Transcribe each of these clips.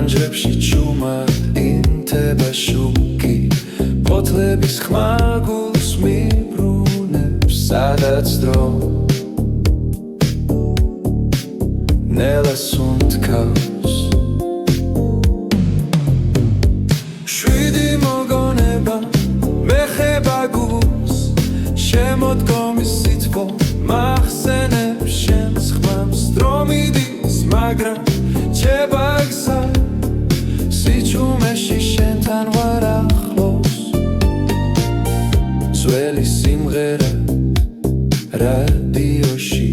ფანჯრებში ჭუმად ინთება შუქი ფოთლების ხმა გულს მიბრუნებს სადაც დრო ნელას უნთქავს შვიდი მოგონება მეხება გულს შემოდგომის სითბო მახსენებს შენს ხმამს დრო მიდის მაგრამ რჩება გზა სიჩუმეში შენთან ვარ ახლოს ძველი სიმღერა რადიოში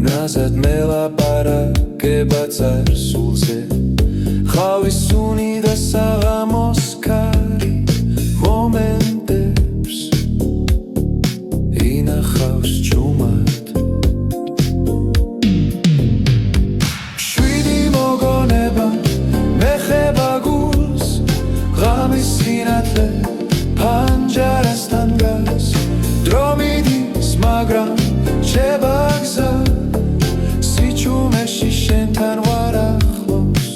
ნაზად მელაპარაკება წარსულზე ხავის სუნი და საღამოს ქარი მომენტებს ინახავს ჭუმად შვიდი მოგონება მეხება გულს ღამის სინათლე ფანჯარასთან დგას დრო მიდის მაგრამ რჩება გზა სიჩუმეში შენთან ვარ ახლოს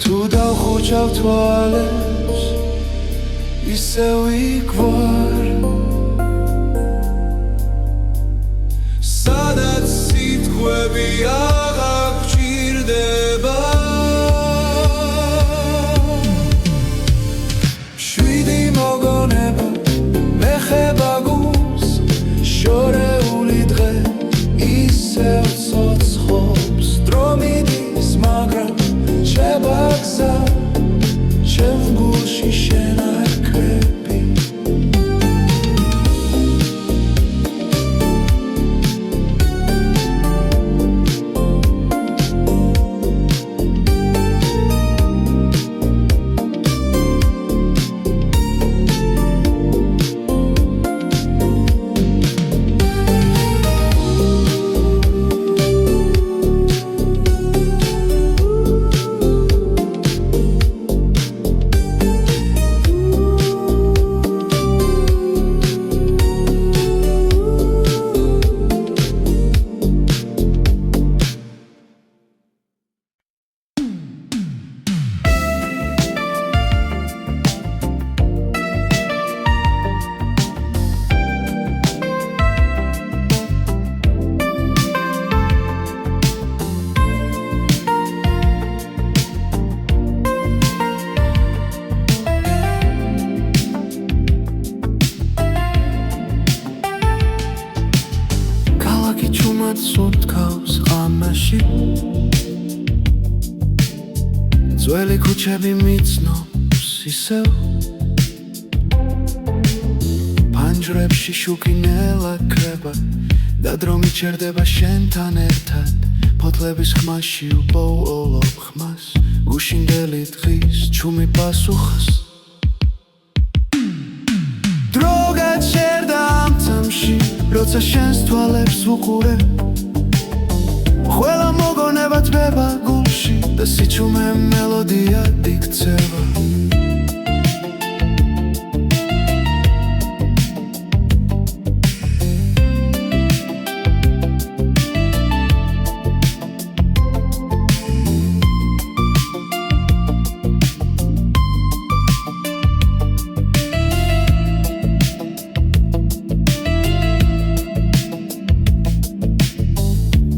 თუ დავხუჩავ თვალებს ისევ იქ ვარ სადაც სიტყვები აღარ გჭირდება შვიდი მოგონება მეხება გულს შორეული დღე ისევ ცოცხობს დრო მიდის მაგრამ რჩება გზა ჩემ გულში შენ არ კრები სუნთქავს ღამაში ძველი ქუჩები მიცნობს ისევ ფანჯრებში შუქი ნელაქრება და დრო მიჩერდება შენთან ერთად ფოთლების ხმაში უპოულობ ხმას გუშინდელი დღის ჭუმი პასუხს დრო გაჩერდა ამ წამში როცა შენს თვალებს ვუყურე ყველა მოგონება თბება გულში და სიჩუმე მელოდიად იქცევა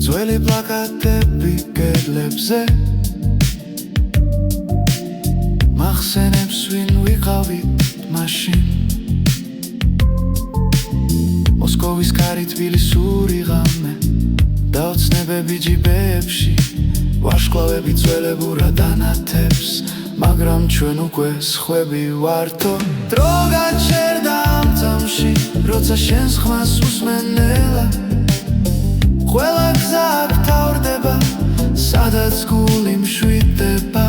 ძველი პლაკატები კედლებზე მახსენებს ვინ ვიყავით მაშინ მოსკოვის კარი თბილისური ღამე და ოცნებები ჯიბეებში ვარშკლავები ძველებურად ანათებს მაგრამ ჩვენ უკვე სხვები ვართო დრო გაჩერდა ამ წამში როცა შენს ხმას უსმენელა ყველა გზა გთავრდება სადაც გული მშვიდდება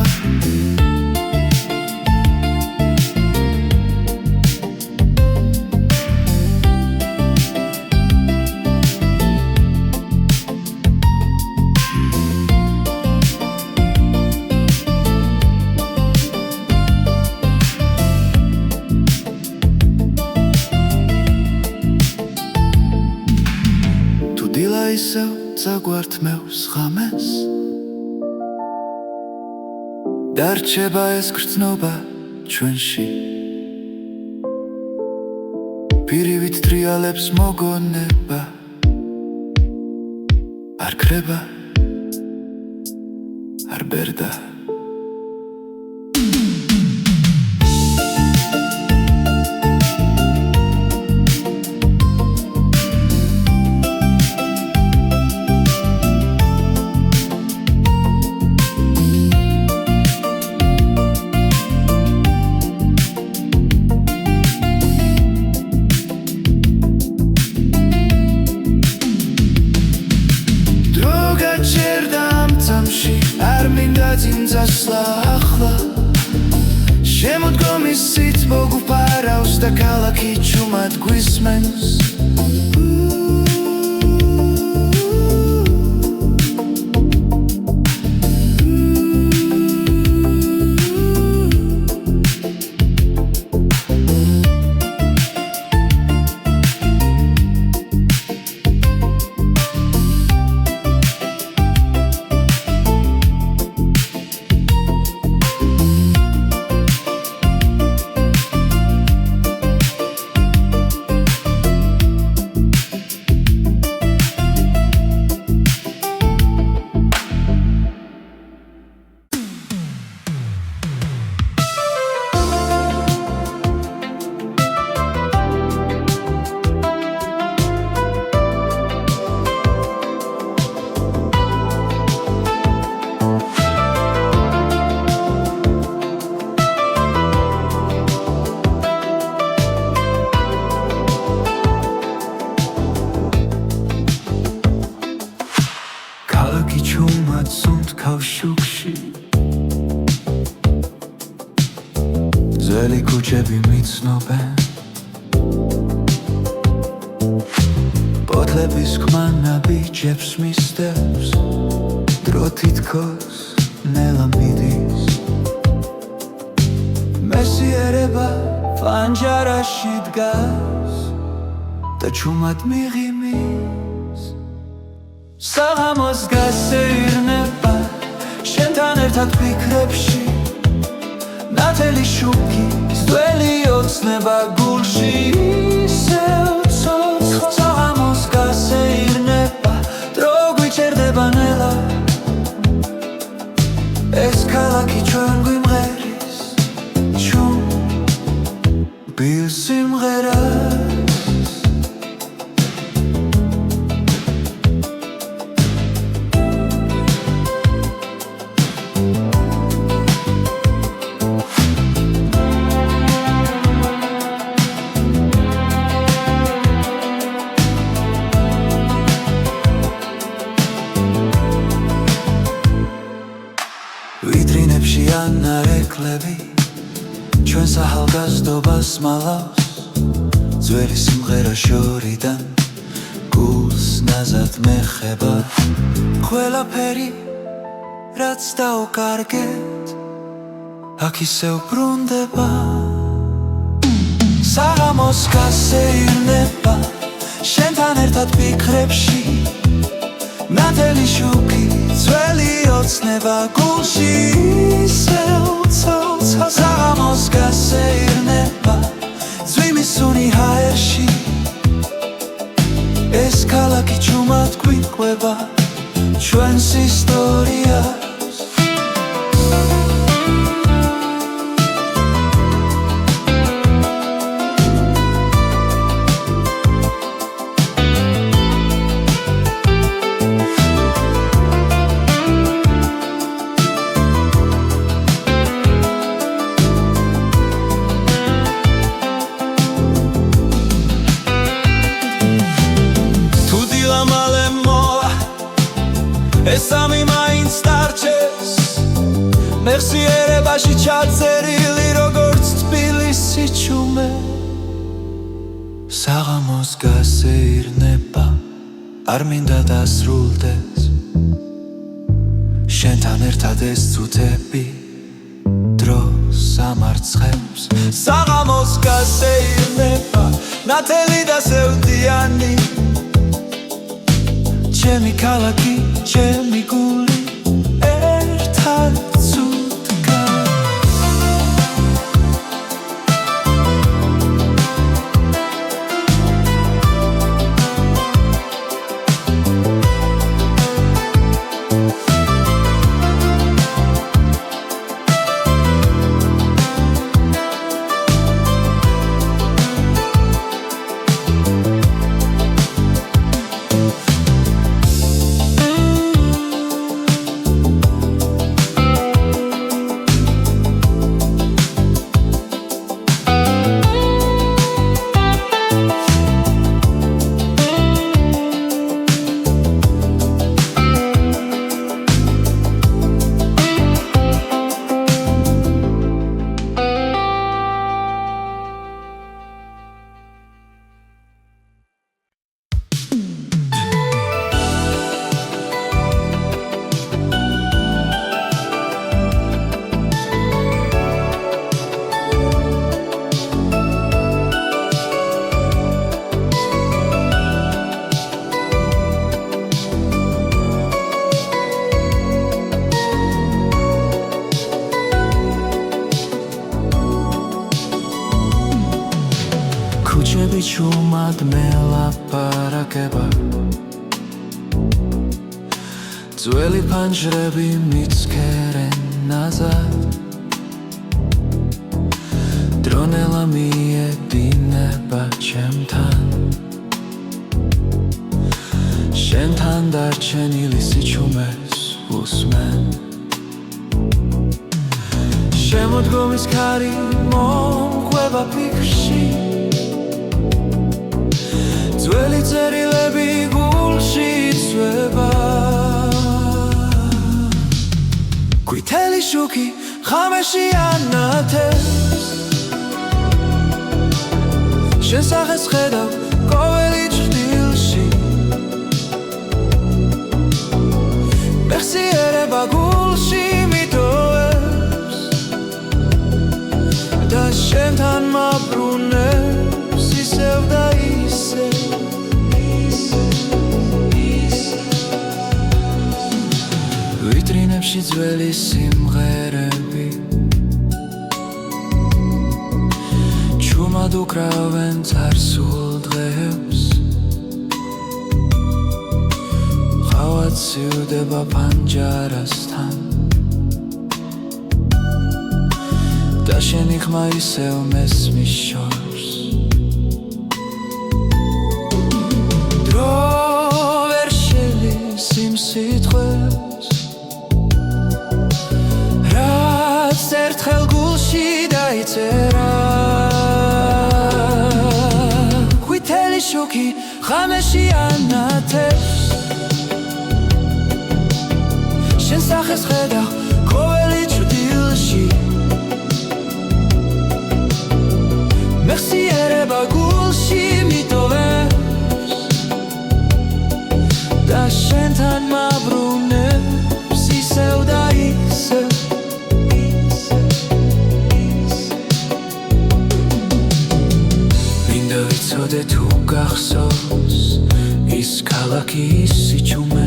ისევ წაგვართმევს ღამეს დარჩება ეს გრძნობა ჩვენში პირივით ტრიალებს მოგონება არ ქრება არ ბერდა არ მინდა ძინძასლა ახლა შემოდგომის სითბო გვფარავს და ქალაქი ჩუმად გვისმენს კავშუქში ძველი ქუჩები მიცნობენ პოთლების ხმანა ბიჭებს მისდევს დრო თითქოს ნელა მიდის მესიერება ფანჯარაში დგას და ჩუმად მიღიმის საღამოს გასეირნება შენთან ერთად ფიქრებში ნათელი შუქი ძველი ოცნება გულში ისევ ცოცხალ საღამოს გასეირნება დრო გვიჭერდება ნელა ეს ქალაქი ჩვენ გვიმღერის ჩუმბილ სიმღერას ვიტრინებში ანარეკლები ჩვენს ახალგაზრდობას მალავს ძველი სიმღერა შორიდან გულს ნაზად მეხება ყველაფერი რაც დაუკარგეთ აქ ისევ ბრუნდება საღამოს გასეირნება შენთან ერთად ფიქრებში ნათელი შუქი ძველი ოცნება გულში ისევ ცოცხალ საღამოს გასეირნება ძვიმის სუნი ჰაერში ეს ქალაქი ჩუმად გვიყვება ჩვენს ისტორიას ეს სამი მაინც დარჩეს მეხსიერებაში ჩაწერილი როგორც თბილისი ჩუმე საღამოს გასეირნება არ მინდა დასრულდეს შენთან ერთად ეს წუთები დროს ამარცხებს საღამოს გასეირნება ნათელი და სევდიანი ჩემი ქალაქი, ჩემი გული ერთად ცუდგა ქუჩები ჩუმად მელაპარაკება ძველი ფანჯრები მიცქერენ ნაზად დრონელა მიედინება ჩემთან შენთან დარჩენილი სიჩუმეს უსმენ შემოდგომის ქარი მომყვება ფიქრში ძველი წერილები გულში იცვება ყვითელი შუქი ღამეში ანათებს შენ სახეს ხედავ ყოველი ჭრილში მეხსიერება გულში მიტოვებს და შენთან მაბრუნებს ისევ და ისევ ვიტრინებში ძველი სიმღერები ჩუმად უკრავენ წარსულ დღეებს ყავა ცივდება პანჯარასთან და შენი ხმა ისევ მესმის შორს დრო ვერ შელის იმ სიტყვებს რაც ერთხელ გულში დაიწერა ყვითელი შუქი ღამეში ანათებს შენ სახეს ხედავ ყოველი ჭრილში მეხსიერება გულში მიტოვებს და შენთან მაბრუნებს ისევ და ისევ მინდა ვიცოდე თუ გახსოვს ის ქალაქი ის სიჩუმე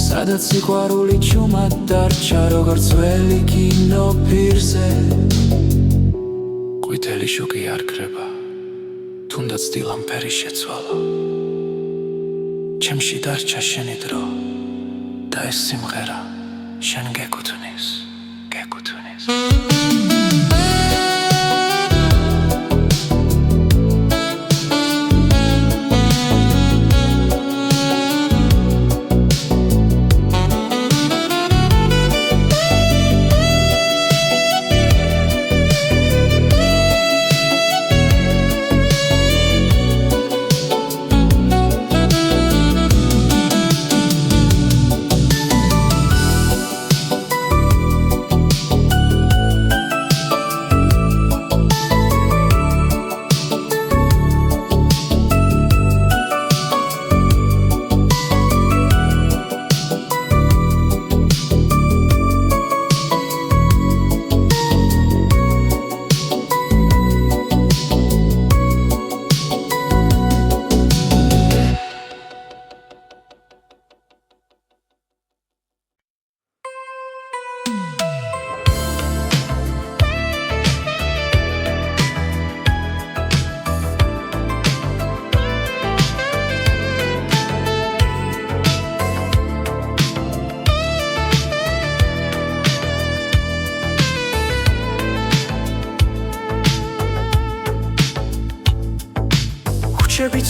სადაც სიყვარული ჩუმად დარჩა როგორც ძველი კინო პირზე ყვითელი შუქი არ ქრება თუნდაც დილამფერი შეცვალა ჩემში დარჩა შენი დრო და ეს სიმღერა შენ გეკუთვნის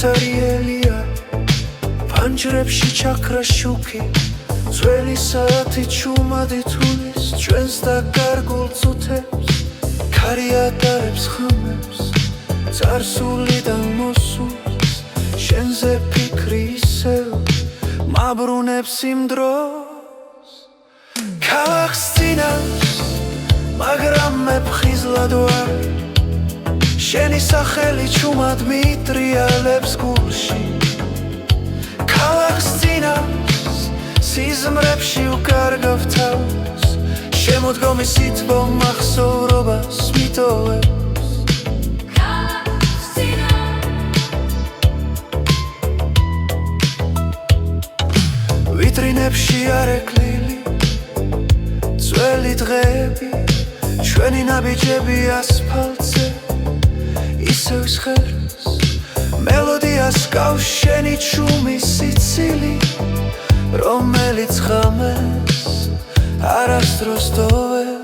ცარიელია ფანჯრებში ჩაქრა შუქი ძველი საათი ჩუმადი თulis ჩვენს და გარგულ წუთებს ქარი ატარებს ხმებს წარსულიდან მოსულს შენზე ფიქრი ისევ მაბრუნებს იმ დროს ქალაქს წინავს მაგრამ მე ფხიზლად ვარ შენი სახელი ჩუმად მიტრიალებს გულში ქალაქს წინავს სიზმრებში უკარგავ თავს შემოდგომი სითბო მახსოვრობას მიტოვებს ქალაქს წინავს ვიტრინებში არეკლილი ძველი დღეები ჩვენი ნაბიჯები ასფალტზე ისევ სხერს მელოდიას გავს შენი ჩუმი სიცილი რომელიც ღამეს არასდროს დოვებ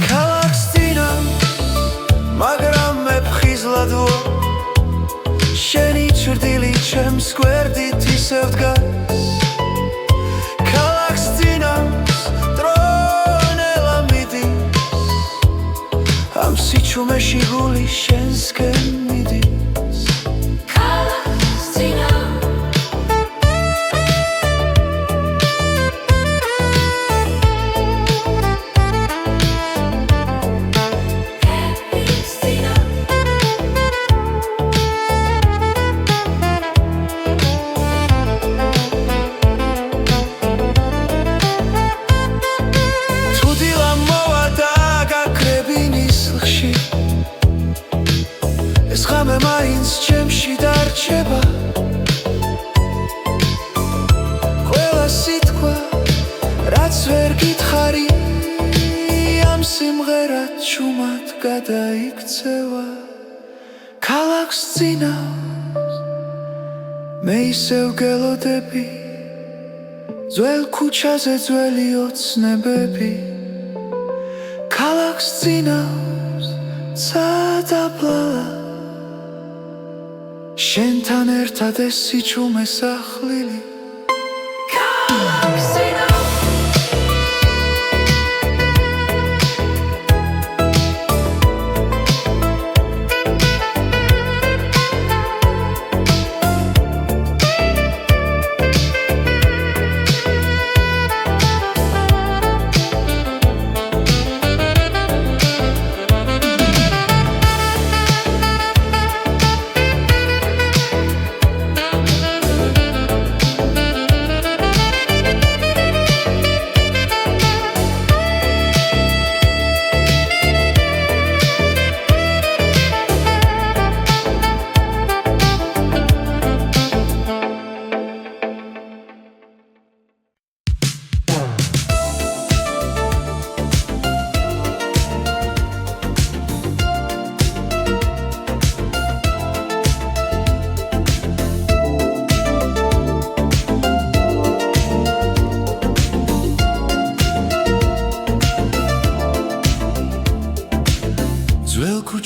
ქალაქს წინავს მაგრამ მე ფხიზლად ვარ შენი ჩრდილი ჩემს გვერდით ისევ დგას ქალაქს წინავს დრონელა მიდის ამ სიჩუმეში გული შენსკენ მიდის ქალაქს წინავს ღამე მაინც ჩემში დარჩება ყველა სიტყვა რაც ვერ გითხარი ამ სიმღერად ჩუმად გადაიქცევა ქალაქს წინავს მე ისევ გელოდები ძველ ქუჩაზე ძველი ოცნებები ქალაქს წინავს სადაბლალა შენთან ერთად ეს სიჩუმე სახლილი ქალაქს წინავს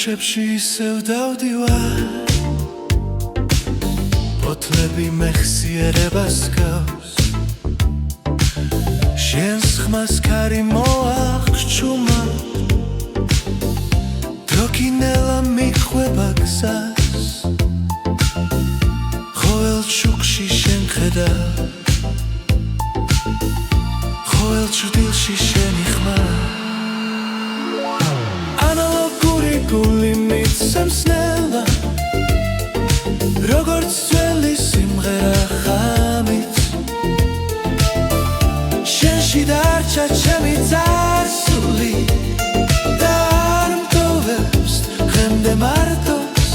ქუჩებში ისევ დავდივარ ფოთლები მეხსიერებას გავს შენს ხმას ქარი მოახჩუმა დროკინელა მიხვება გზას ყოველ ჩუქში შენ ხედა ყოველ ჩრდილში შენი ხმა გული მიცემს ნელა როგორც ძველი სიმღერა ხამით შენში დარჩა ჩემი წარსული და არ მტოვებს დღემდე მარტოს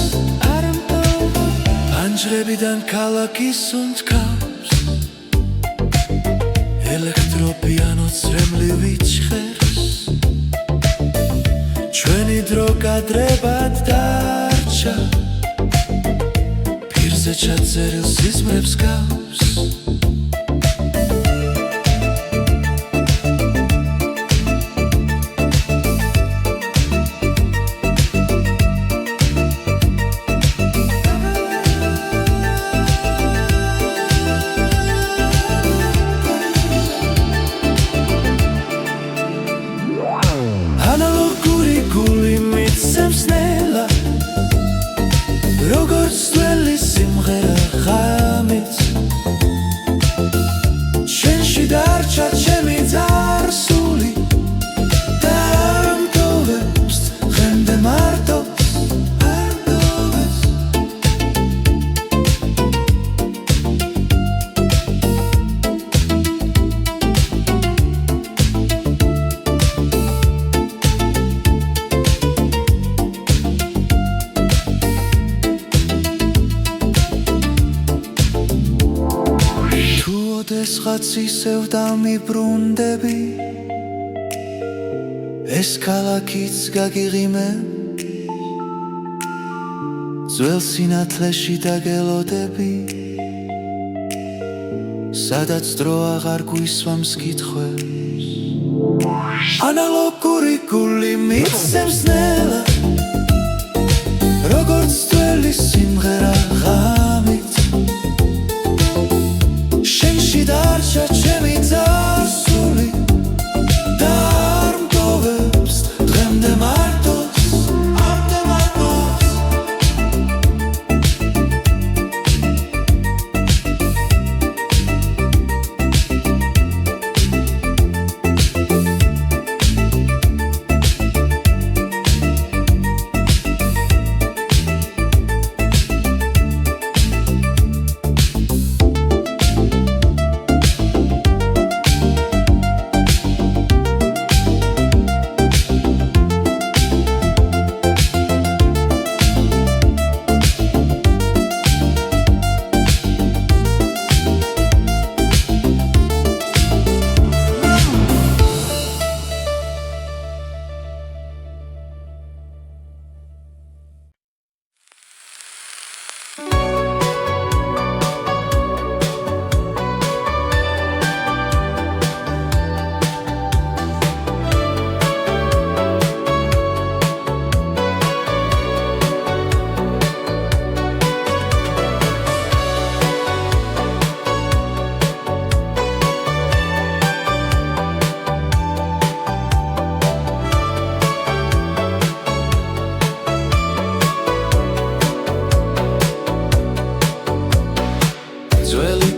არ მტოვებს პანჯრებიდან ქალაქის უნთქავს ელექტროპიანო წრემლივი ჭხერს ჩვენი დრო გადრებად დარჩა პირზე ჩაწერილ სიზმრებს გავს როგორც ძველი სიმღერა ღამით შენში დარჩა ჩემი ძარსული და არ მტოვებს დღემდე მარტო არ მტოვებს ოდესღაც ისევ დამიბრუნდები ეს ქალაქიც გაგიღიმებ ძველ სინათლეში დაგელოდები სადაც დრო აღარ გვისვამს კითხვებს ანალოგური გული მიცემს ნელა როგორც ძველი სიმღერა ღამით შენში დარჩა ჩემი ძარსული და არ მტოვებს დღემდე მარტოს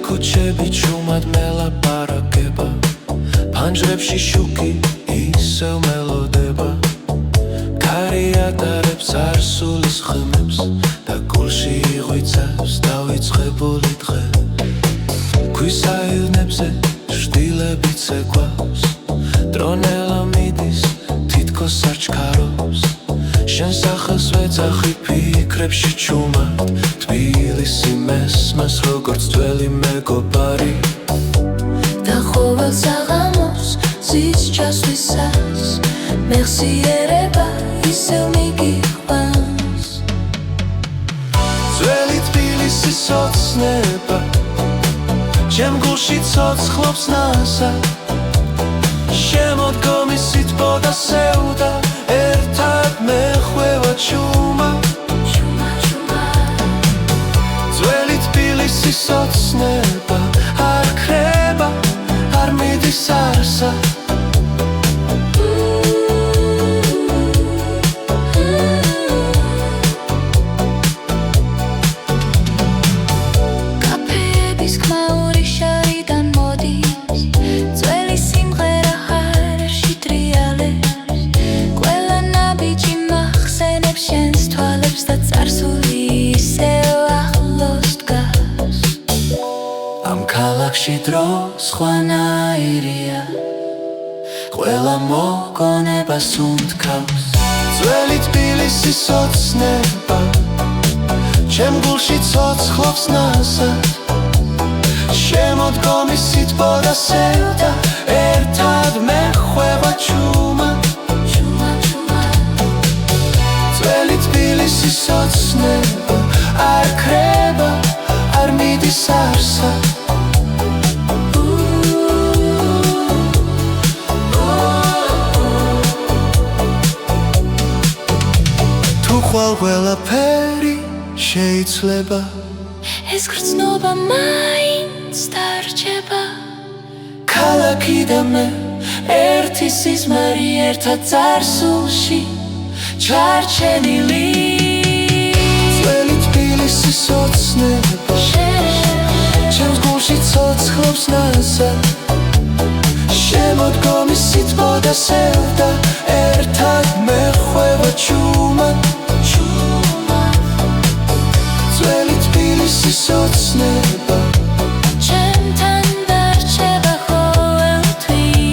ქუჩები ჩუმად მელაპარაკება ფანჯრებში შუქი ისევ მელოდება ქარი ატარებს არსულის ხმებს და გულში იღვიცავს დავიწყებული დღე ქვისაილნებზე შტილებიც ეკვავს დრონელა მიდის თითქოს არ ჩქარობს შენ სახელს ვეძახი ფიქრებში ჩუმად თბილისი მესმას როგორც ძველი მეგობარი და ყოველ საღამოს ზის ჩასვლისას მეხსიერება ისევ მიგიყვანს ძველი თბილისის ოცნება ჩემ გულში ცოცხლობს ნასა შემოდგომის სითბო და სევდა ერთად მეხვევა ჩუმა ძველი თბილისის ოცნება არ ქრება არ მიდის არსა კაფეების ხმაური შარიდან მოდის ძველი სიმღერა ჰარში ტრიალებს ყველა ნაბიჯი მახსენებს შენს თვალებს და წარსული ისევ ახლოს დგას ამ ქალაქში დრო სხვანაირია ყველა მოგონებას უნთქავს ძველი თბილისის ოცნება ჩემ გულში ცოცხლობს ნასად შემოდგომის სითბო და სევდა ერთად მეხვევა ჩუმა ძველი თბილისის ოცნება არ ქრება არ მიდის არსა თუ ხვალ ყველაფერი შეიძლება ეს გრძნობა მაინც დარჩება ქალაქი და მე ერთი სიზმარი ერთად წარსულში ჩარჩენილი ძველი გადასევდა ერთად მეხვევა ჩუმად ძველი თბილისის ოცნება ჩემთან დარჩება ყოველთვის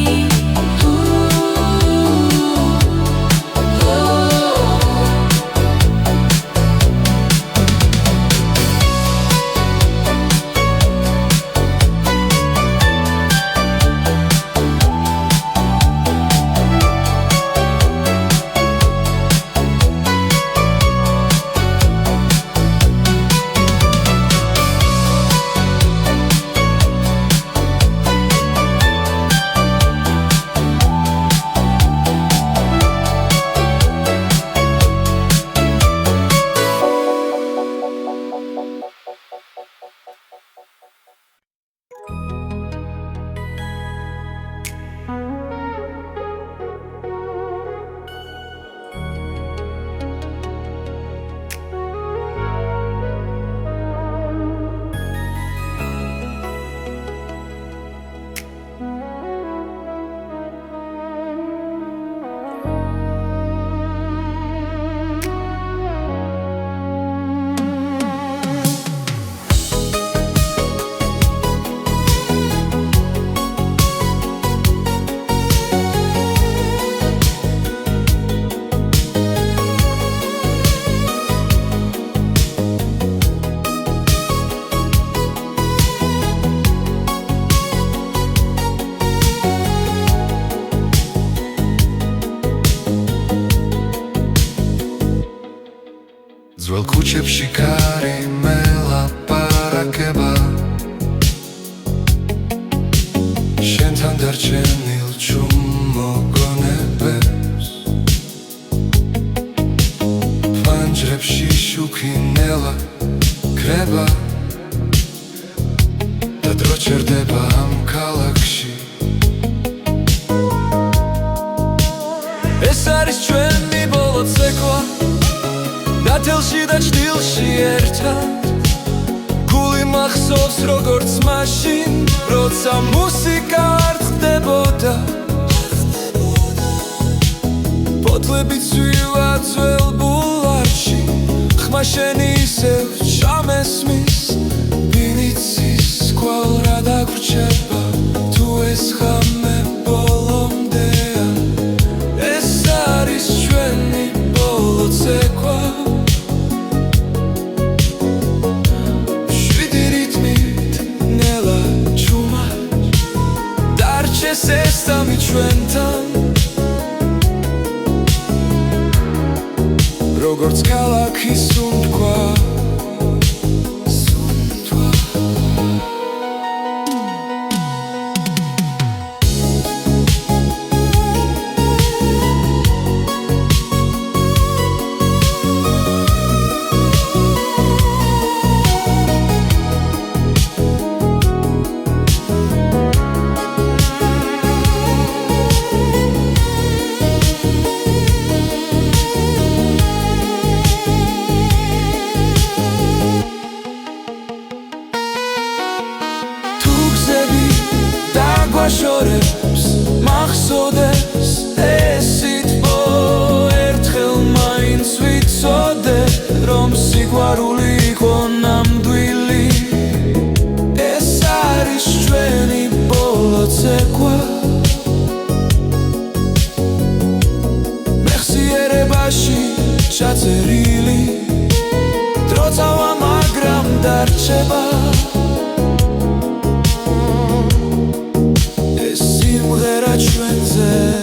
ძველ ქუჩებში კარი მელაპარაკება შენთან დარჩენილ ჩუმ მოგონებებს ფანჯრებში შუქი ნელა კრება და დრო ჩერდება ამ ქალაქში ეს არის ჩვენი ბოლო ცეკვა დათელში და ჭდილში ერთად გული მახსოვს როგორც მაშინ როცა მუსიკა არ ხდებოდა ფოთლები ცვივა ძველ ბულვარში ხმა შენი ისევ ჩამესმის ვინიცის კვალ რა დაგვრჩება თუ ეს ხამე ბოლომდეა ეს არის ჩვენი ბოლო ცეკვა ესამი ჩვენთან როგორც ქალაქის სუნთქვა შორებს მახსოვდეს ეს სიტყვა ერთხელ მაინც ვიცოდე რომ სიყვარული იყო ნამდვილი ეს არის ჩვენი ბოლო ცეკვა მეხსიერებაში ჩაწერილი დრო წავა მაგრამ დარჩება სიმღერა ჩვენზე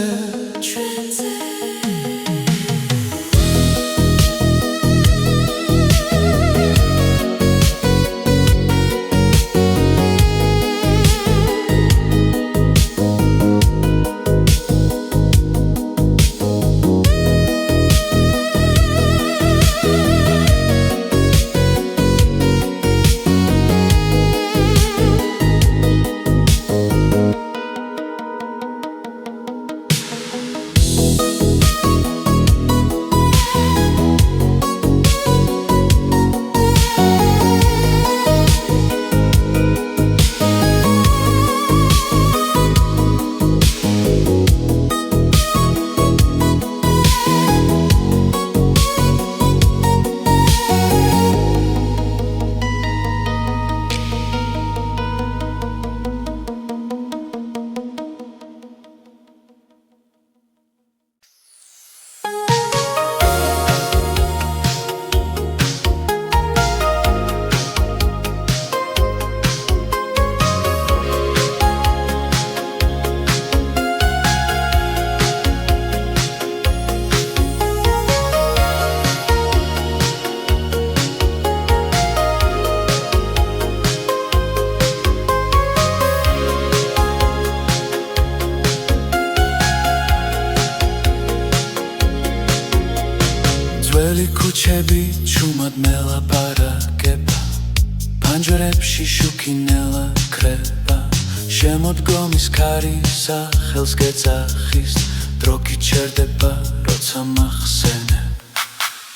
ლაპარაკება ფანჯრებში შუქინელა კრება შემოდგომის ქარი სახელს გეძახის დრო გიჩერდება როცა მახსენებ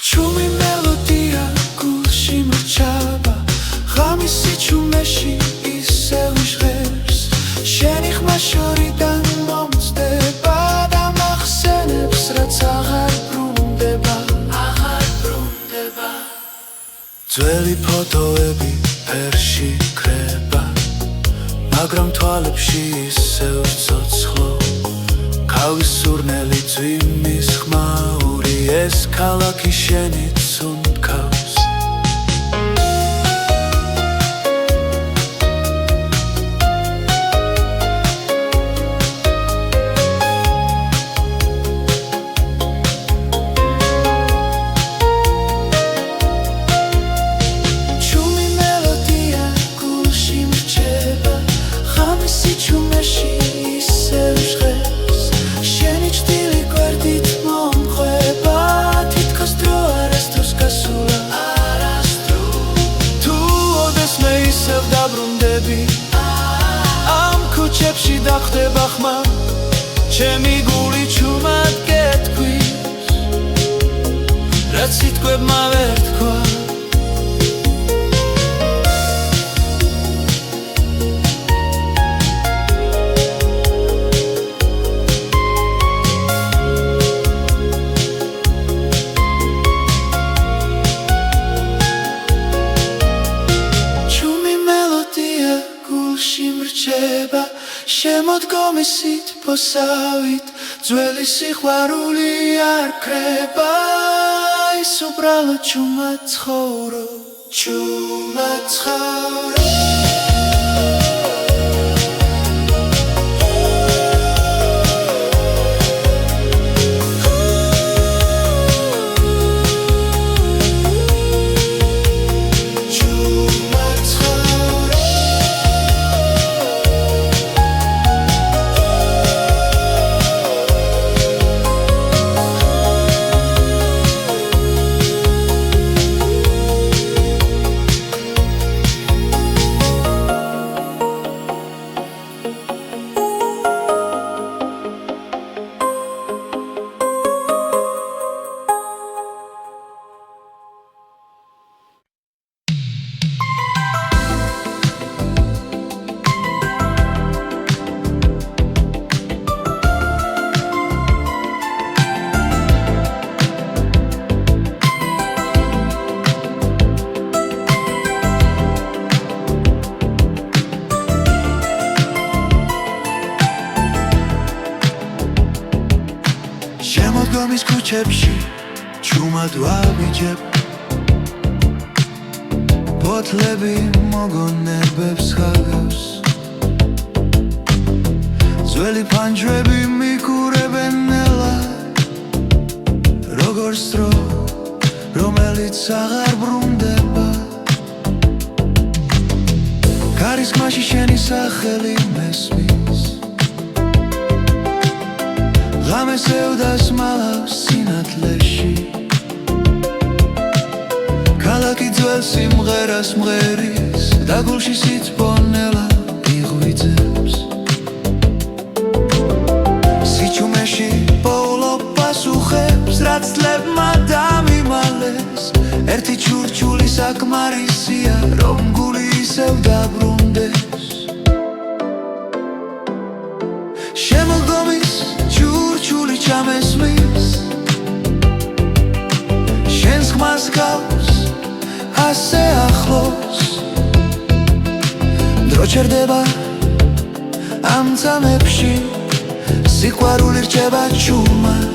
ჩუმი მელოდია გულში მრჩება ღამისი ჩუმეში ისევ ჟღერს შენი ხმა შორიდან მომწდება და მახსენებს რაც აღარ ბრუნდება ძველი ფოტოები ფერში კრება მაგრამ თვალებში ისევ ცოცხლო ქავის სურნელი ძვიმის ხმაური ეს ქალაქი შენით უნდკავს ამ ქუჩებში დახტება ხმა ჩემი გული ჩუმად გეთქვის რაც სიტყვებმა ვერ თქვა შემოდგომის სითბოსავით ძველი სიყვარული არ კრება ის უბრალოდ ჩუმად ცხოვრობ ჩუმად ცხოვრობ შემოდგომის ქუჩებში ჩუმად ვაბიჯებ ბოთლები მოგონებებს ხაგავს ძველი ფანჯრები მიკურებენ ნელად როგორც დრო რომელიც აღარ ბრუნდება ქარის ხმაში შენი სახელი მესმის ღამესევდას მალავს სინათლეში ქალაქი ძველ სიმღერას მღერის და გულში სითბონელა იღვიძებს სიჩუმეში პოულობ პასუხებს რაც წლებმა დამიმალეს ერთი ჩურჩული საკმარისია რომ გული ისევ დაბრუნდეს შემოდგომის ჩურჩული ჩამესმის შენს ხმას გავს ასე ახლოს დრო ჩერდება ამ წამებში სიყვარული რჩება ჩუმად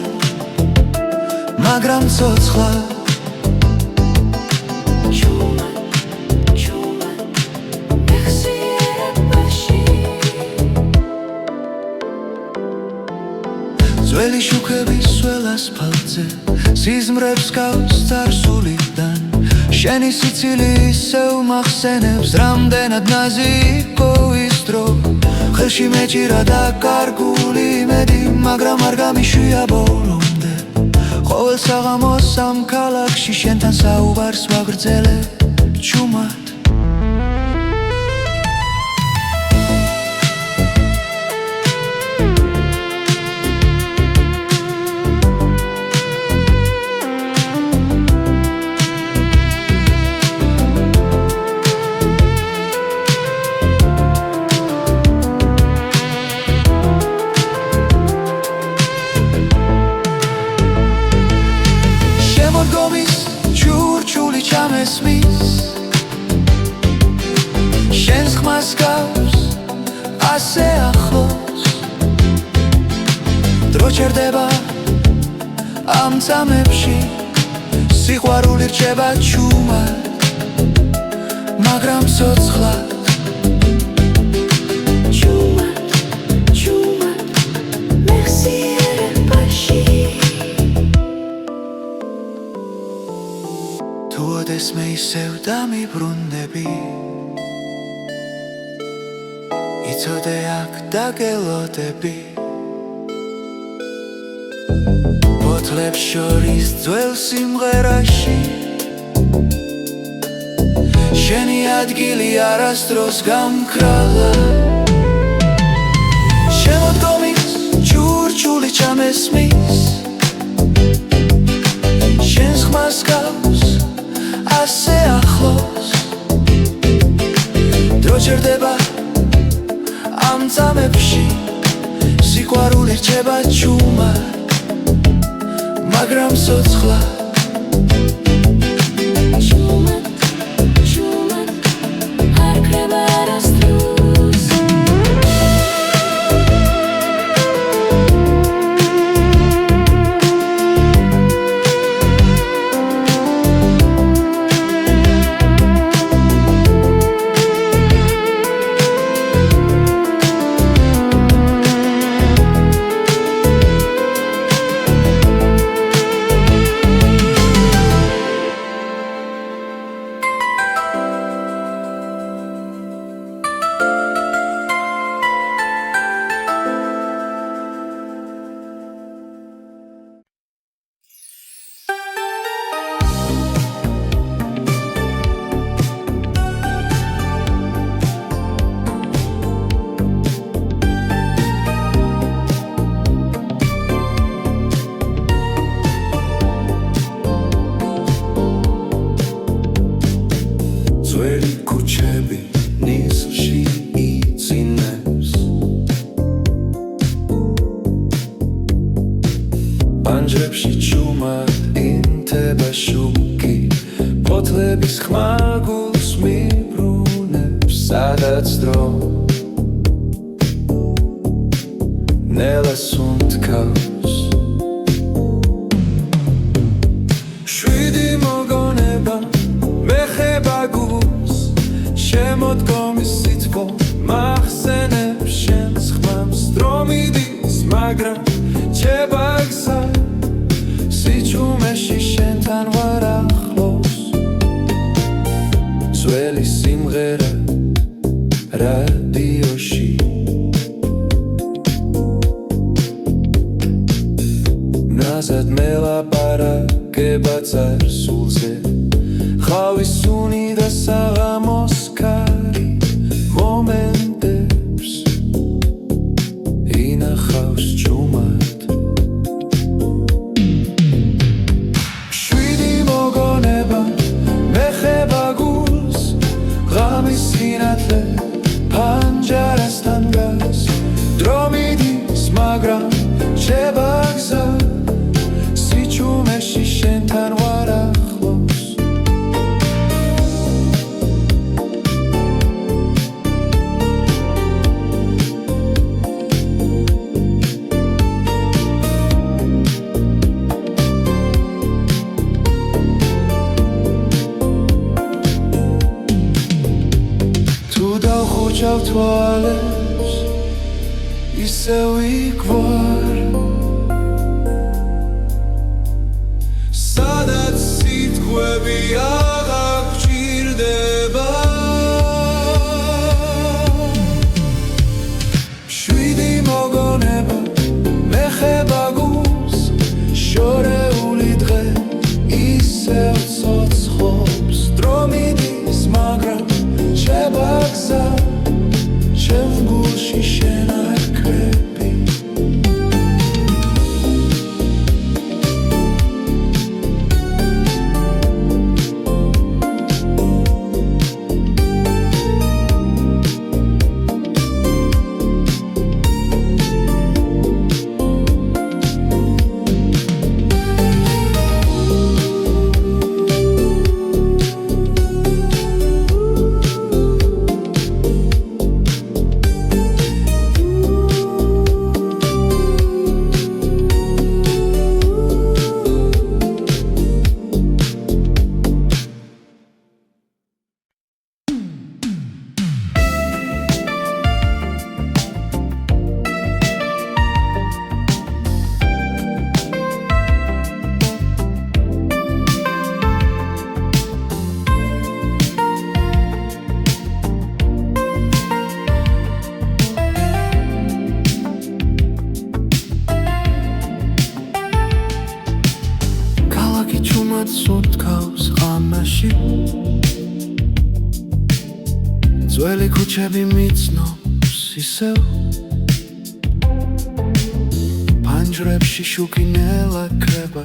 მაგრამ ცოცხლად ძველი შუქების სველ ასფალტზე სიზმრებს გავს წარსულიდან შენი სიცილი ისევ მახსენებს რამდენად ნაზი იყო ის დრო ხელში მეჭირა და კარგული იმედი მაგრამ არ გამიშვია ბოლომდე ყოველ საღამოს ამ ქალაქში შენთან საუბარს ვაგრძელებ ჩუმად ჩურჩული ჩამესმის შენს ხმას გავს ასე ახლოს დრო ჩერდება ამ წამებში სიყვარული რჩება ჩუმად მაგრამ ცოცხლად Tuodes me issev damibrunnebi Itzodeak dagelodebi Potlebs shoris dzvel simgherashi Sheni adgili arasdros gamkrala Shemodgomis churchuli chamesmis Shens khmas gavs ასე ახლოს დრო ჩერდება ამ წამებში სიყვარული რჩება ჩუმად მაგრამ ცოცხლად არ ქრება არასდროს Ძველი ქუჩები ნისლში იწინებს პანჯრებში ჩუმად ინთება შუქი ფოთლების ხმა გულს მიბრუნებს სადაც დრო ნელას უნთქავს შვიდი მოგონება მეხება გულს შემოდგომის სითბო მახსენებს შენს ხმამს დრო მიდის მაგრამ რჩება გზა სიჩუმეში შენთან ვარ ახლოს ძველი სიმღერა რადიოში ნაზად მელაპარაკება წარსულზე ხავის სუნი და საღამოს ქარი მომენტებს ინახავს ჩუმად შვიდი მოგონება მეხება გულს ღამის სინათლე პანჯარასთან გას დრო მიდის მაგრამ რჩება გზა სიჩუმეში შენთან ვარ ახლოს დავხუჩავ თვალებს ისევ იქ ვარ სადაც სიტყვები აღარ გჭირდება შვიდი მოგონება მეხება გულს შორეული ძველი ქუჩები მიცნობს ისევ ფანჯრებში შუქინელა კრება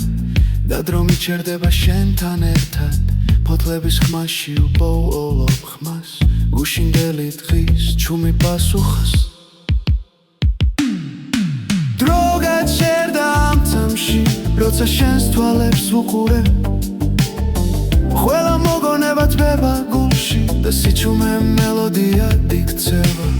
და დრო მიჩერდება შენთან ერთად ფოთლების ხმაში უპოულობ ხმას გუშინდელი დღის ჩუმი პასუხას დრო გაჩერდა ამ წამში როცა შენს თვალებს ვუყურებ ყველა მოგონება თბება გულში და სიჩუმე მელოდია იქცევა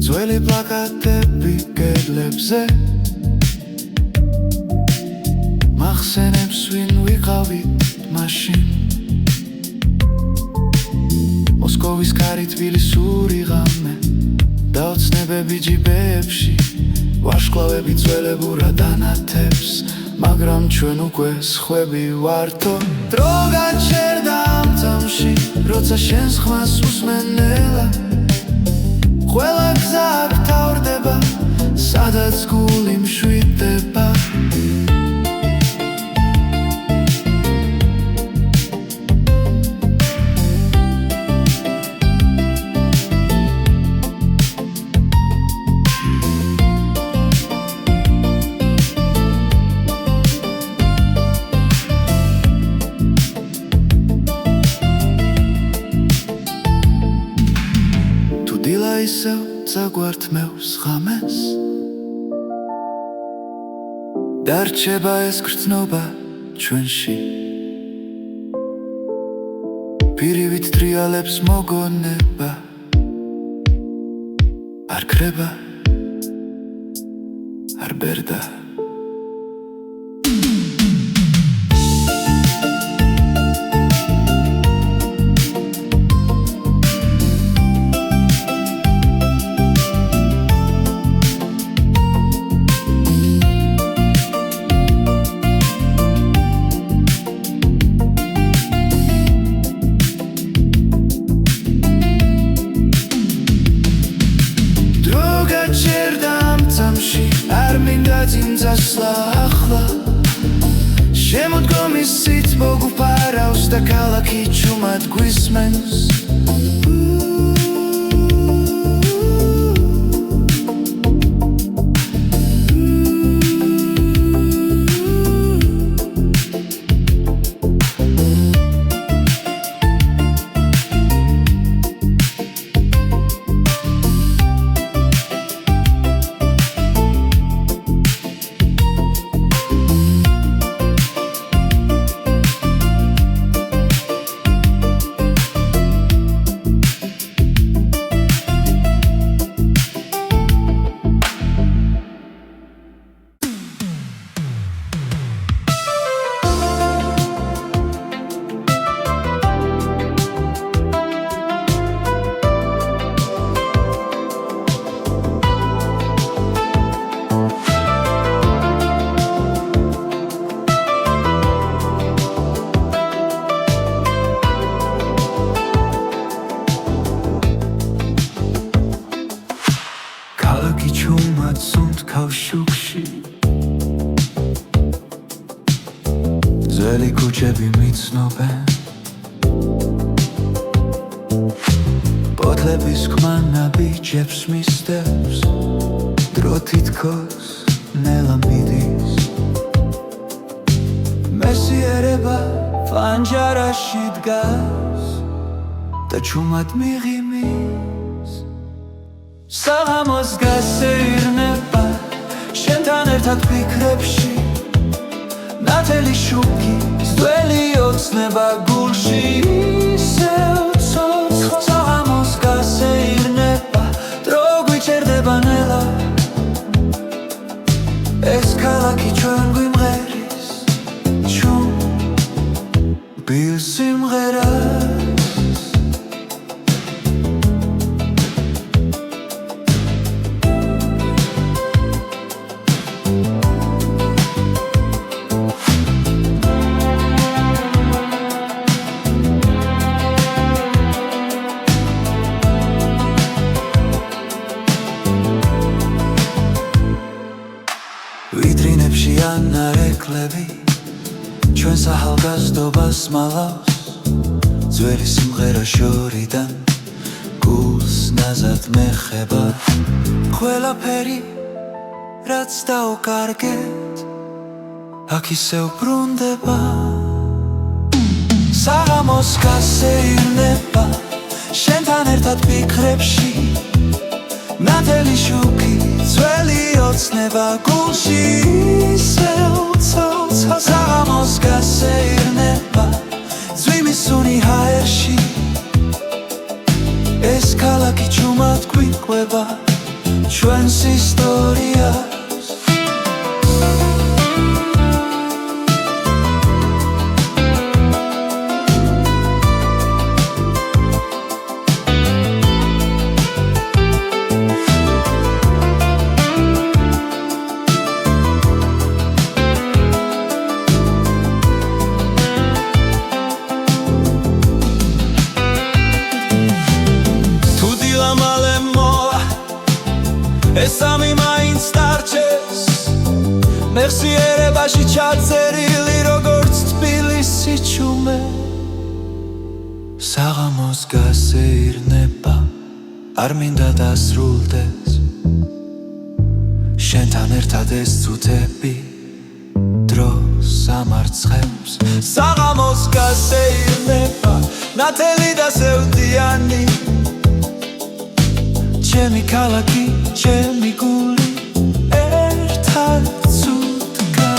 ძველი პლაკატები კედლებზე მახსენებს ვინ ვიყავით მაშინ მოსკოვის კარი თბილისური ღამე და ოცნებები ჯიბეებში ვარშკლავები ძველებურად ანათებს მაგრამ ჩვენ უკვე სხვები ვართო დრო გაჩერდა ამ წამში როცა შენს ხმას უსმენელა ყველა გზა აქ თავრდება, სადაც გული მშვიდდება დილა ისევ წაგვართმევს ღამეს დარჩება ეს გრძნობა ჩვენში პირივით ტრიალებს მოგონება არ ქრება არ ბერდა არ მინდა წინწასვლა ახლა შემოდგომის სითბო გუფარავს და ქალაქი ჩუმად გვისმენს კავშუქში ძველი ქუჩები მიცნობენ პოთლების ხმანა ბიჭებს მისდევს დრო თითქოს ნელა მიდის მესიერება ფანჯარაში დგას და ჩუმად მიღიმის საღამოს გასეირნება შენთან ერთად ფიქრებში ნათელი შუქი ძველი ოცნება გულში ისევ ცოცხლ საღამოს გასეირნება დრო გვიჩერდება ნელა ეს ქალაქი ჩვენ გვიმღერის ჩუმბილ სიმღერას ვიტრინებში ანარეკლები ჩვენს ახალგაზრდობას მალავს ძველი სიმღერა შორიდან გულს ნაზად მეხება ყველაფერი რაც დაუკარგეთ აქ ისევ ბრუნდება საღამოს გასეირნება შენთან ერთად ფიქრებში ნათელი შუქი ძველი ოცნება გულში ისევ ცოცხალ საღამოს გასეირნება ძვიმის სუნი ჰაერში ეს ქალაქი ჩუმად გვიყვება ჩვენს ისტორიას ეს ამი მაინც დარჩეს მეხსიერებაში ჩაწერილი როგორც თბილისი ჩუმე საღამოს გასეირნება არ მინდა დასრულდეს შენთან ერთად ეს წუთები დროს ამარცხებს საღამოს გასეირნება ნათელი და სევდიანი ჩემი ქალაქი ჩემი გული ერთად ცუდგა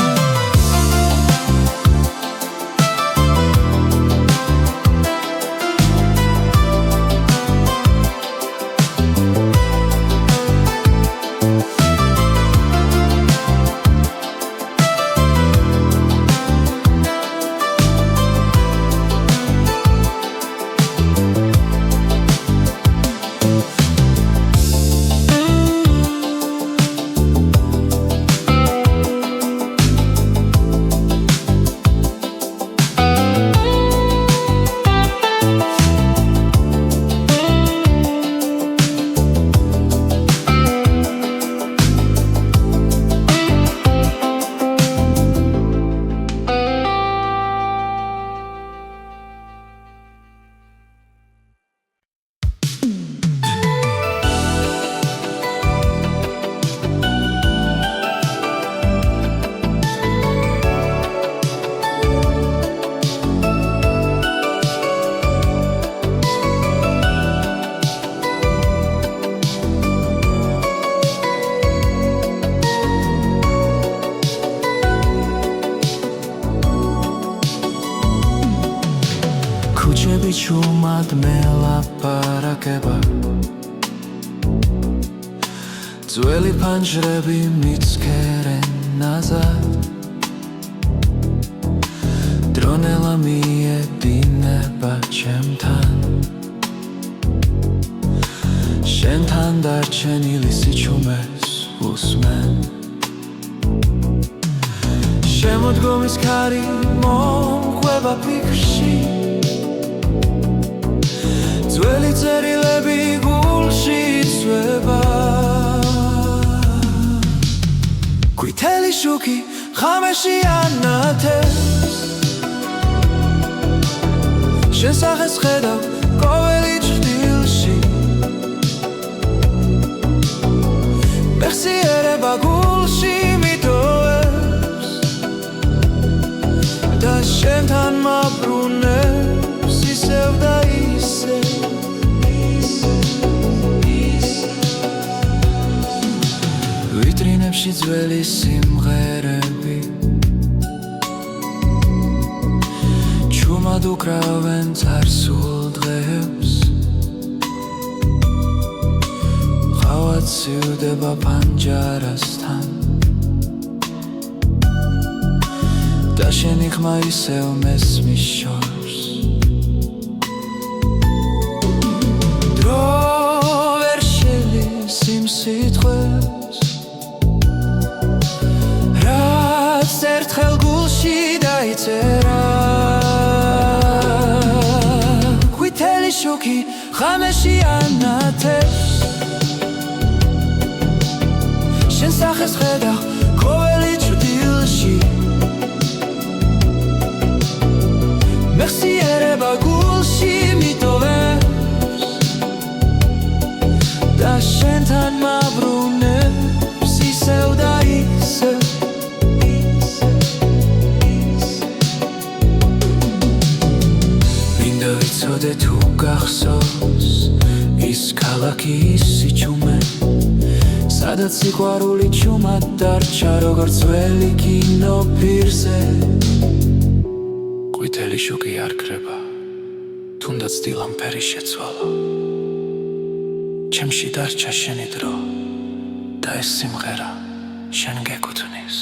ქუჩები ჩუმად მელაპარაკება ძველი ფანჯრები მიცქერენ ნაზად დრონელა მიედინება ჩემთან შენთან დარჩენილი სიჩუმეს უსმენ შემოდგომის ქარი მომყვება ფიქრში ძველი წერილები გულში წვება ყვითელი შუქი ღამეში ანათებს შენ სახეს ხედავ ყოველი ჭრილში მეხსიერება გულში მიტოვებს და შენთან მაბრუნებს ისევ და ისევ ვიტრინებში ძველი სიმღერები ჩუმად უკრავენ წარსულ დღეებს ყავა ცივდება პანჯარასთან და შენი ხმა ისევ მესმის შორს დრო ვერ შელის იმ სიტყვებს რაც ერთხელ გულში დაიწერა ყვითელი შუქი ღამეში ანათებს შენ სახეს ხედავ ყოველი მახსოვს ის ქალაქი ის სიჩუმე სადაც სიყვარული ჩუმად დარჩა როგორც ძველი კინო პირზე ყვითელი შუქი არ ქრება თუნდაც დილამფერი შეცვალა ჩემში დარჩა შენი დრო და ეს სიმღერა შენ გეკუთვნის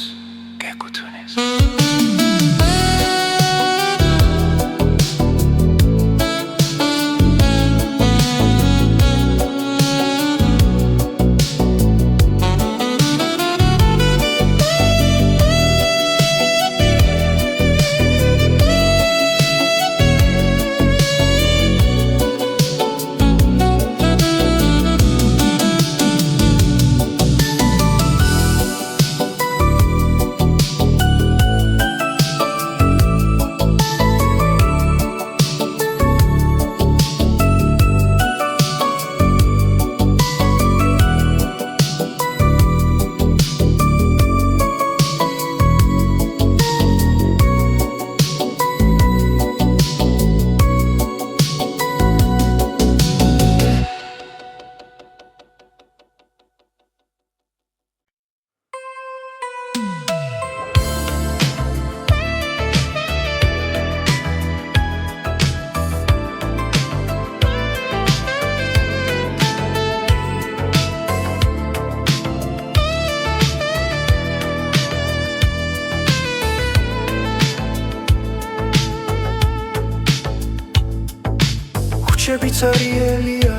ბიცარიელია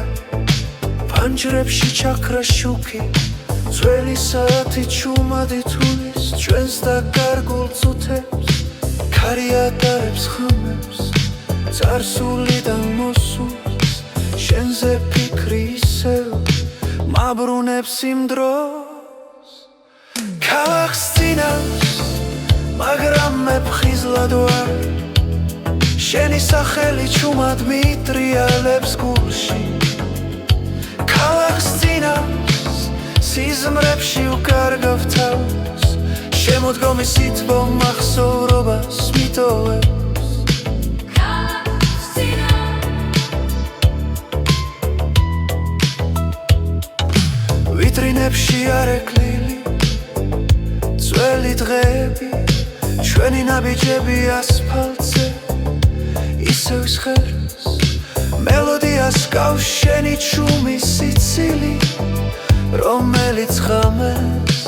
პანჯრებში ჩაქრა შუქი ძველი საათი ჩუმადი თulis ჩვენს დაკარგულ წუთებს ქარი ატარებს ხმებს წარსულიდან მოსულს შენზე ფიქრი ისევ მაბრუნებს იმ დროს ქალაქს წინავს მაგრამ მე ფხიზლად ვარ შენი სახელი ჩუმად მიტრიალებს გულში ქალაქს წინავს სიზმრებში უკარგავ თავს შემოდგომი სითბო მახსოვრობას მიტოვებს ქალაქს წინავს ვიტრინებში არეკლილი ძველი დღეები ჩვენი ნაბიჯები ასფალტზე ისევ სხერს მელოდიას გავს შენი ჩუმი სიცილი რომელიც ღამეს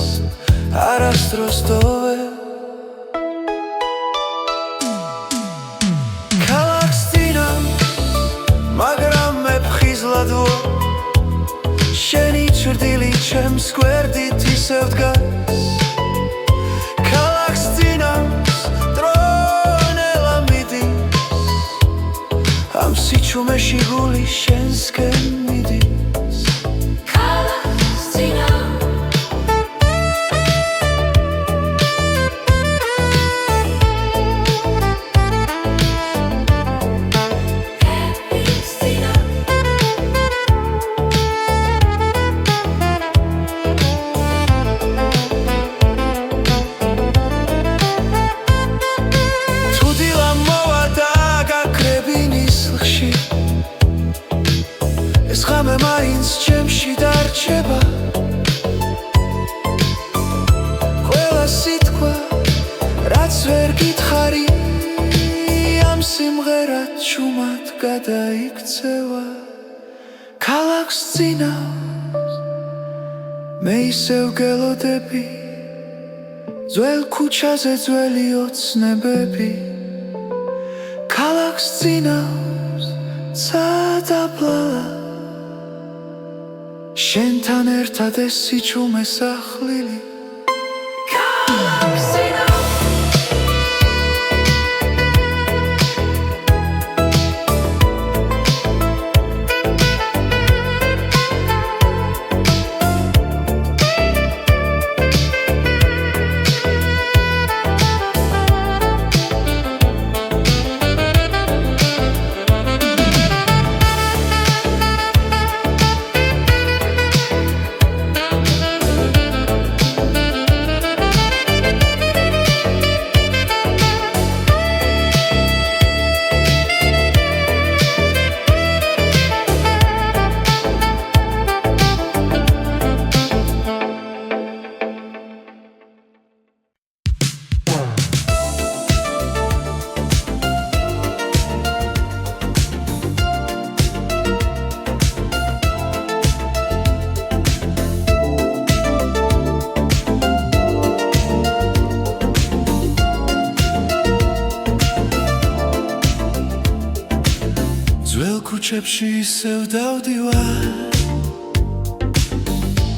არასდროს დოვე ქალაქს წინავს მაგრამ მე ფხიზლად ვარ შენი ჭრდილი ჩემს გვერდით ისევ დგას ქალაქს წინავს ამ სიჩუმეში გული შენსკენ მიდის ქალაქს წინავს ღამე მაინც ჩემში დარჩება ყველა სიტყვა რაც ვერ გითხარი ამ სიმღერად ჩუმად გადაიქცევა ქალაქს წინავს მე ისევ გელოდები ძველ ქუჩაზე ძველი ოცნებები ქალაქს წინავს სადაბლალა შენთან ერთად ეს სიჩუმე სახლილი ქალაქს წინავს ქუჩებში ისევ დავდივარ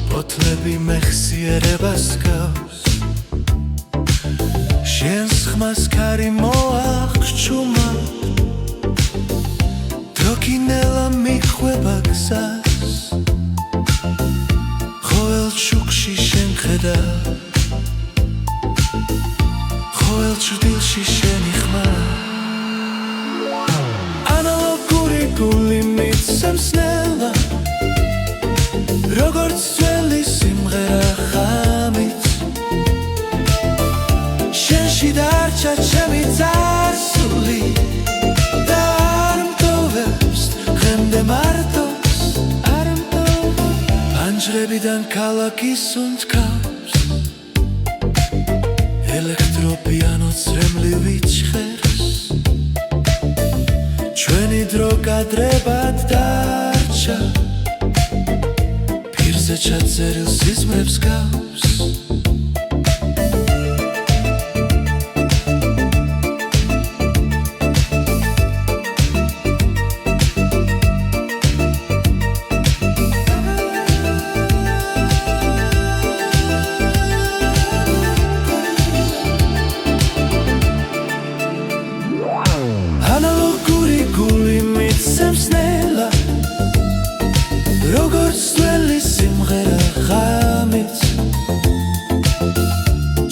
ფოთლები მეხსიერებას გავს შენს ხმას ქარი მოახჩუმა დროკინელა მიხვება გზას ყოველ ჩუქში შენ ხედავ ყოველ ჭრილში შენი ხმა ანალოგური გული მიცემს ნელა როგორც ძველი სიმღერა ხამით შენში დარჩა ჩემი წარსული და არ მტოვებს დღემდე მარტოს არ მტოვებს პანჯრებიდან ქალაქის უნთქავს ელექტროპიანო წრემლივი ჭხერს ჩვენი დრო კადრებად დარჩა ფირზე ჩაწერილ სიზმრებს გავს ანალოგური გული მიცემს ნელა როგორც ძველი სიმღერა ხამით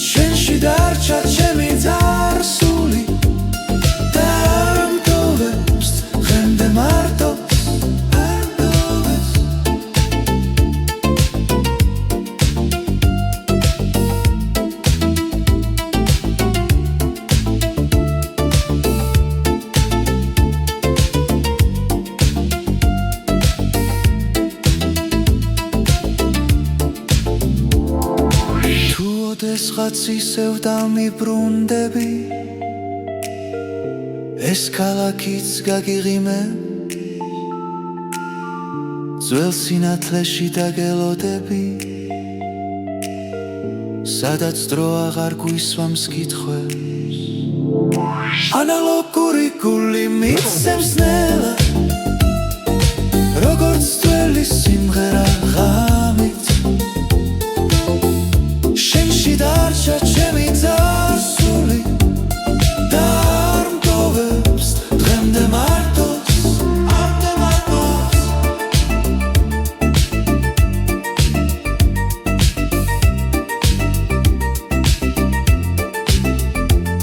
შენში დარჩა ჩემი წარსული და არ მტოვებს დღემდე მარტოს არ მტოვებს ოდესღაც ისევ დამიბრუნდები ეს ქალაქიც გაგიღიმებ ძველ სინათლეში დაგელოდები სადაც დრო აღარ გვისვამს კითხვებს ანალოგური გული მიცემს ნელა როგორც ძველი სიმღერა